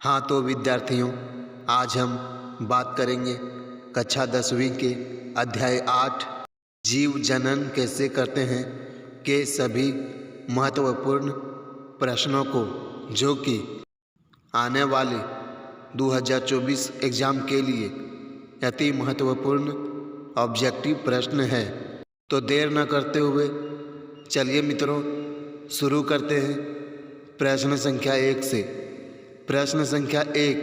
हाँ तो विद्यार्थियों, आज हम बात करेंगे कक्षा 10वीं के अध्याय 8 जीव जनन कैसे करते हैं के सभी महत्वपूर्ण प्रश्नों को, जो कि आने वाले 2024 एग्ज़ाम के लिए अति महत्वपूर्ण ऑब्जेक्टिव प्रश्न है। तो देर न करते हुए चलिए मित्रों शुरू करते हैं प्रश्न संख्या 1 से। प्रश्न संख्या 1,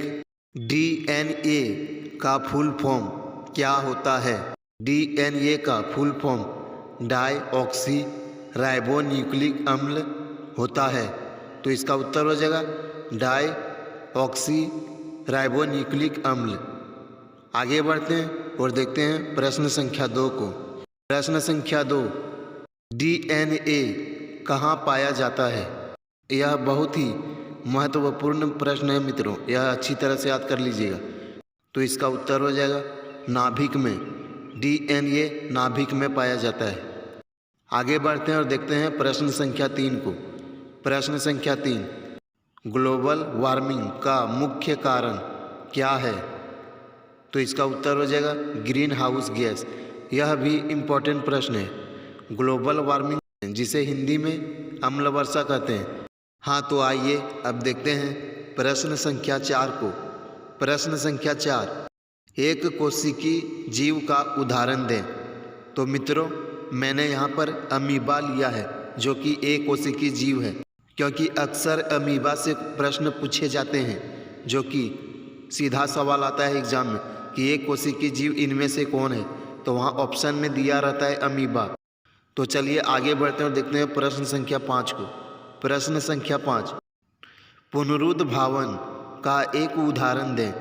डीएनए का फुल फॉर्म क्या होता है? डीएनए का फुल फॉर्म डाईऑक्सी राइबोन्यूक्लिक अम्ल होता है। तो इसका उत्तर हो जाएगा डाईऑक्सी राइबोन्यूक्लिक अम्ल। आगे बढ़ते हैं और देखते हैं प्रश्न संख्या 2 को। प्रश्न संख्या 2, डीएनए कहाँ पाया जाता है? यह बहुत ही महत्वपूर्ण प्रश्न है मित्रों, यह अच्छी तरह से याद कर लीजिएगा। तो इसका उत्तर हो जाएगा नाभिक में। डीएनए नाभिक में पाया जाता है। आगे बढ़ते हैं और देखते हैं प्रश्न संख्या 3 को। प्रश्न संख्या 3, ग्लोबल वार्मिंग का मुख्य कारण क्या है? तो इसका उत्तर हो जाएगा ग्रीन हाउस गैस। यह भी इम्पोर्टेंट प्रश्न है। ग्लोबल वार्मिंग, जिसे हिंदी में अम्ल वर्षा कहते हैं। हाँ तो आइए अब देखते हैं प्रश्न संख्या 4 को। प्रश्न संख्या 4, एक कोशिकी जीव का उदाहरण दें। तो मित्रों मैंने यहाँ पर अमीबा लिया है, जो कि एक कोशिकी जीव है, क्योंकि अक्सर अमीबा से प्रश्न पूछे जाते हैं, जो कि सीधा सवाल आता है एग्जाम में कि एक कोशिकी जीव इनमें से कौन है, तो वहाँ ऑप्शन में दिया रहता है अमीबा। तो चलिए आगे बढ़ते हैं और देखते हैं प्रश्न संख्या 5 को। प्रश्न संख्या 5, पुनरुद्भावन का एक उदाहरण दें।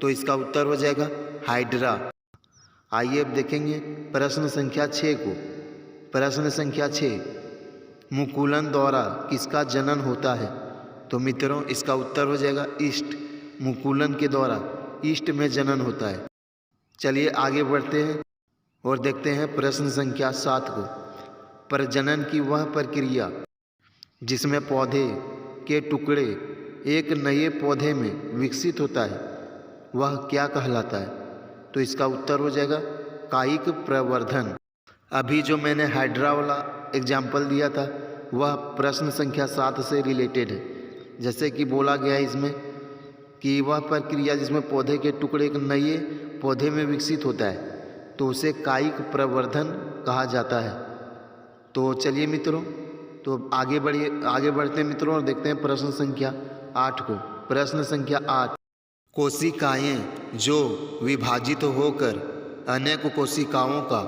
तो इसका उत्तर हो जाएगा हाइड्रा। आइए अब देखेंगे प्रश्न संख्या 6 को। प्रश्न संख्या 6, मुकुलन द्वारा किसका जनन होता है? तो मित्रों इसका उत्तर हो जाएगा ईस्ट। मुकुलन के द्वारा ईस्ट में जनन होता है। चलिए आगे बढ़ते हैं और देखते हैं प्रश्न संख्या 7 को। प्रजनन की वह प्रक्रिया जिसमें पौधे के टुकड़े एक नए पौधे में विकसित होता है, वह क्या कहलाता है? तो इसका उत्तर हो जाएगा कायिक प्रवर्धन। अभी जो मैंने हाइड्रा वाला एग्जाम्पल दिया था वह प्रश्न संख्या 7 से रिलेटेड है। जैसे कि बोला गया है इसमें कि वह प्रक्रिया जिसमें पौधे के टुकड़े एक नए पौधे में विकसित होता है, तो उसे कायिक प्रवर्धन कहा जाता है। तो चलिए मित्रों, तो आगे बढ़ते हैं मित्रों और देखते हैं प्रश्न संख्या 8 को। प्रश्न संख्या 8, कोशिकाएं जो विभाजित होकर अनेक कोशिकाओं का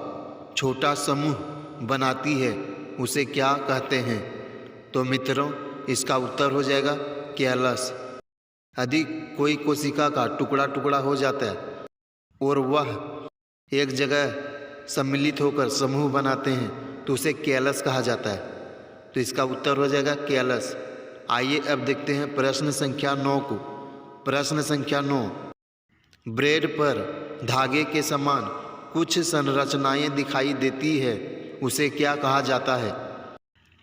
छोटा समूह बनाती है उसे क्या कहते हैं? तो मित्रों इसका उत्तर हो जाएगा कैलस। यदि कोई कोशिका का टुकड़ा टुकड़ा हो जाता है और वह एक जगह सम्मिलित होकर समूह बनाते हैं तो उसे कैलस कहा जाता है। तो इसका उत्तर हो जाएगा कैलस। आइए अब देखते हैं प्रश्न संख्या 9 को। प्रश्न संख्या 9, ब्रेड पर धागे के समान कुछ संरचनाएं दिखाई देती है, उसे क्या कहा जाता है?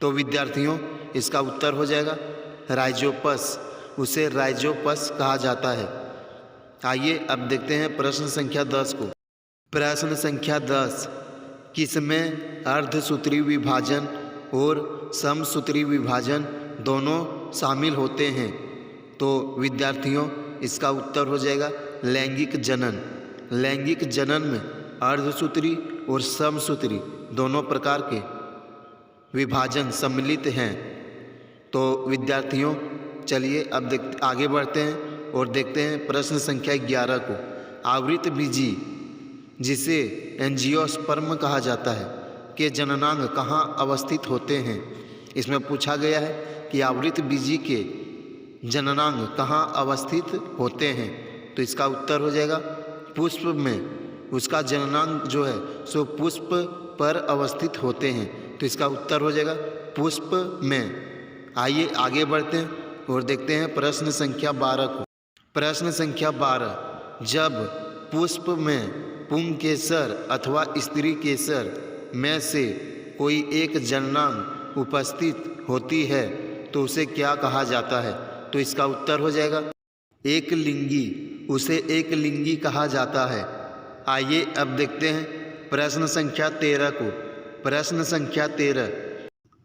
तो विद्यार्थियों इसका उत्तर हो जाएगा राइजोपस। उसे राइजोपस कहा जाता है। आइए अब देखते हैं प्रश्न संख्या 10 को। प्रश्न संख्या 10, किसमें अर्धसूत्री विभाजन और समसूत्री विभाजन दोनों शामिल होते हैं? तो विद्यार्थियों इसका उत्तर हो जाएगा लैंगिक जनन। लैंगिक जनन में अर्धसूत्री और समसूत्री दोनों प्रकार के विभाजन सम्मिलित हैं। तो विद्यार्थियों चलिए अब आगे बढ़ते हैं और देखते हैं प्रश्न संख्या 11 को। आवृतबीजी, जिसे एंजियोस्पर्म कहा जाता है, के जननांग कहाँ अवस्थित होते हैं? इसमें पूछा गया है कि आवृतबीजी के जननांग कहाँ अवस्थित होते हैं। तो इसका उत्तर हो जाएगा पुष्प में। उसका जननांग जो है सो पुष्प पर अवस्थित होते हैं। तो इसका उत्तर हो जाएगा पुष्प में। आइए आगे बढ़ते हैं और देखते हैं प्रश्न संख्या 12 को। प्रश्न संख्या 12, जब पुष्प में पुंकेसर अथवा स्त्री केसर में से कोई एक जननांग उपस्थित होती है तो उसे क्या कहा जाता है? तो इसका उत्तर हो जाएगा एक लिंगी, उसे एक लिंगी कहा जाता है। आइए अब देखते हैं प्रश्न संख्या 13 को। प्रश्न संख्या 13,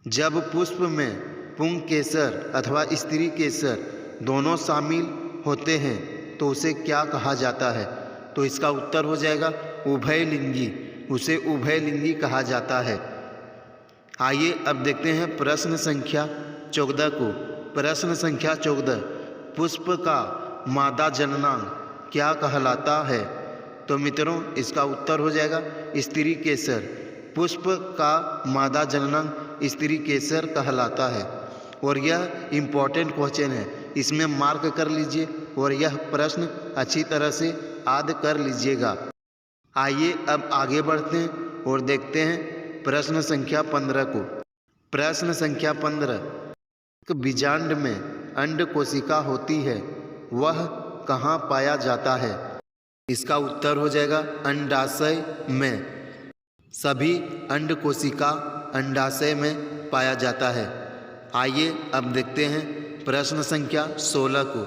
जब पुष्प में पुंकेसर अथवा स्त्री केसर दोनों शामिल होते हैं तो उसे क्या कहा जाता है? तो इसका उत्तर हो जाएगा उभयलिंगी, उसे उभयलिंगी कहा जाता है। आइए अब देखते हैं प्रश्न संख्या 14 को। प्रश्न संख्या 14, पुष्प का मादा जननांग क्या कहलाता है? तो मित्रों इसका उत्तर हो जाएगा स्त्री केसर। पुष्प का मादा जननांग स्त्री केसर कहलाता है। और यह इम्पॉर्टेंट क्वेश्चन है, इसमें मार्क कर लीजिए और यह प्रश्न अच्छी तरह से याद कर लीजिएगा। आइए अब आगे बढ़ते हैं और देखते हैं प्रश्न संख्या 15 को। प्रश्न संख्या 15, बीजांड में अंड कोशिका होती है, वह कहाँ पाया जाता है? इसका उत्तर हो जाएगा अंडाशय में। सभी अंड कोशिका अंडाशय में पाया जाता है। आइए अब देखते हैं प्रश्न संख्या 16 को।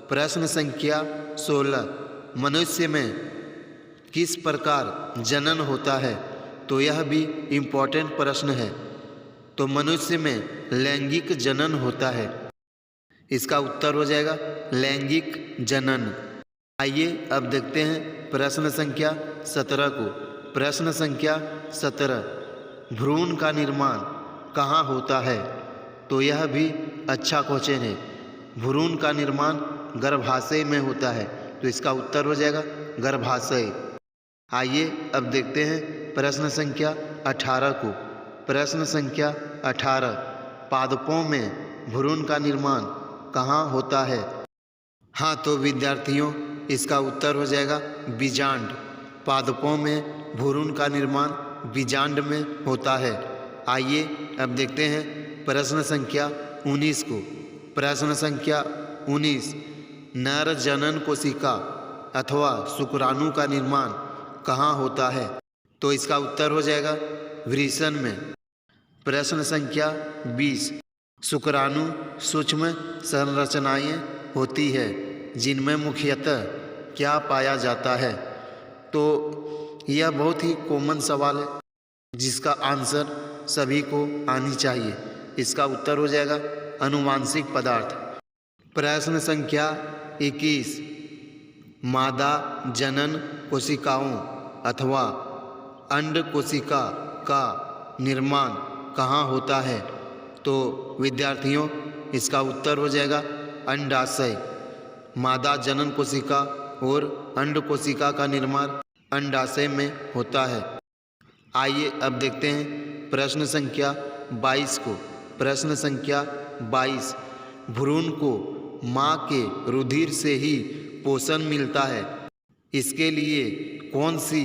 प्रश्न संख्या 16, मनुष्य में किस प्रकार जनन होता है? तो यह भी इम्पॉर्टेंट प्रश्न है। तो मनुष्य में लैंगिक जनन होता है। इसका उत्तर हो जाएगा लैंगिक जनन। आइए अब देखते हैं प्रश्न संख्या 17 को। प्रश्न संख्या 17, भ्रूण का निर्माण कहाँ होता है? तो यह भी अच्छा क्वेश्चन है। भ्रूण का निर्माण गर्भाशय में होता है, तो इसका उत्तर हो जाएगा गर्भाशय। आइए अब देखते हैं प्रश्न संख्या 18 को। प्रश्न संख्या 18, पादपों में भ्रूण का निर्माण कहाँ होता है? हाँ तो विद्यार्थियों इसका उत्तर हो जाएगा बीजांड। पादपों में भ्रूण का निर्माण बीजांड में होता है। आइए अब देखते हैं प्रश्न संख्या 19 को। प्रश्न संख्या 19, नर जनन कोशिका अथवा शुक्राणु का निर्माण कहाँ होता है? तो इसका उत्तर हो जाएगा वृषण में। प्रश्न संख्या 20, शुक्राणु सूक्ष्म संरचनाएं होती है जिनमें मुख्यतः क्या पाया जाता है? तो यह बहुत ही कॉमन सवाल है जिसका आंसर सभी को आनी चाहिए। इसका उत्तर हो जाएगा आनुवांशिक पदार्थ। प्रश्न संख्या 21, मादा जनन कोशिकाओं अथवा अंड कोशिका का निर्माण कहाँ होता है? तो विद्यार्थियों इसका उत्तर हो जाएगा अंडाशय। मादा जनन कोशिका और अंड कोशिका का निर्माण अंडाशय में होता है। आइए अब देखते हैं प्रश्न संख्या 22 को। प्रश्न संख्या 22, भ्रूण को माँ के रुधिर से ही पोषण मिलता है, इसके लिए कौन सी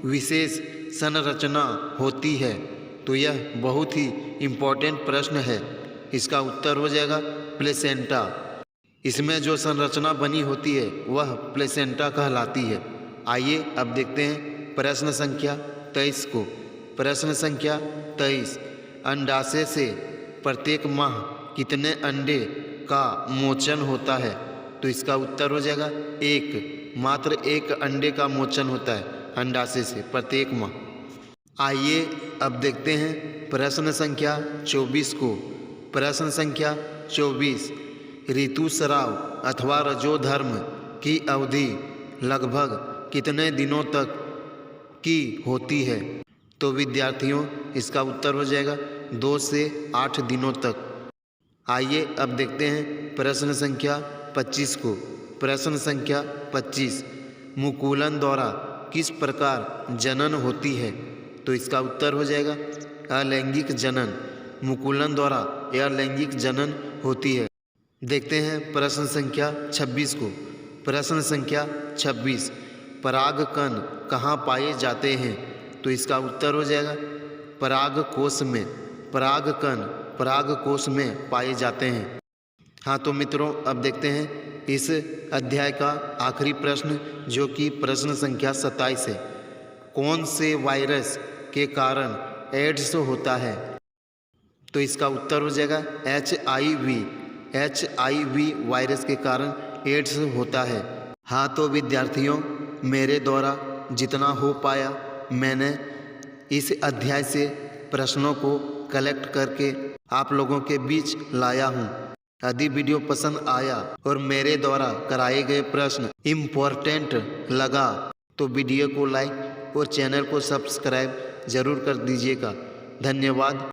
विशेष संरचना होती है? तो यह बहुत ही इम्पोर्टेंट प्रश्न है। इसका उत्तर हो जाएगा प्लेसेंटा। इसमें जो संरचना बनी होती है वह प्लेसेंटा कहलाती है। आइए अब देखते हैं प्रश्न संख्या 23 को। प्रश्न संख्या 23, अंडाशय से प्रत्येक माह कितने अंडे का मोचन होता है? तो इसका उत्तर हो जाएगा एक। मात्र एक अंडे का मोचन होता है अंडाशय से प्रत्येक माह। आइए अब देखते हैं प्रश्न संख्या 24 को। प्रश्न संख्या 24, ऋतुस्राव अथवा रजोधर्म की अवधि लगभग कितने दिनों तक की होती है? तो विद्यार्थियों इसका उत्तर हो जाएगा 2 से 8 दिनों तक। आइए अब देखते हैं प्रश्न संख्या 25 को। प्रश्न संख्या 25, मुकुलन द्वारा किस प्रकार जनन होती है? तो इसका उत्तर हो जाएगा अलैंगिक जनन। मुकुलन द्वारा अलैंगिक जनन होती है। देखते हैं प्रश्न संख्या 26 को। प्रश्न संख्या 26, परागकण कहाँ पाए जाते हैं? तो इसका उत्तर हो जाएगा परागकोश में। परागकण परागकोश में पाए जाते हैं। हाँ तो मित्रों अब देखते हैं इस अध्याय का आखिरी प्रश्न जो कि प्रश्न संख्या 27 है। कौन से वायरस के कारण एड्स होता है? तो इसका उत्तर हो जाएगा HIV। HIV वायरस के कारण एड्स होता है। हाँ तो विद्यार्थियों, मेरे द्वारा जितना हो पाया मैंने इस अध्याय से प्रश्नों को कलेक्ट करके आप लोगों के बीच लाया हूँ। यदि वीडियो पसंद आया और मेरे द्वारा कराए गए प्रश्न इम्पोर्टेंट लगा तो वीडियो को लाइक और चैनल को सब्सक्राइब जरूर कर दीजिएगा। धन्यवाद।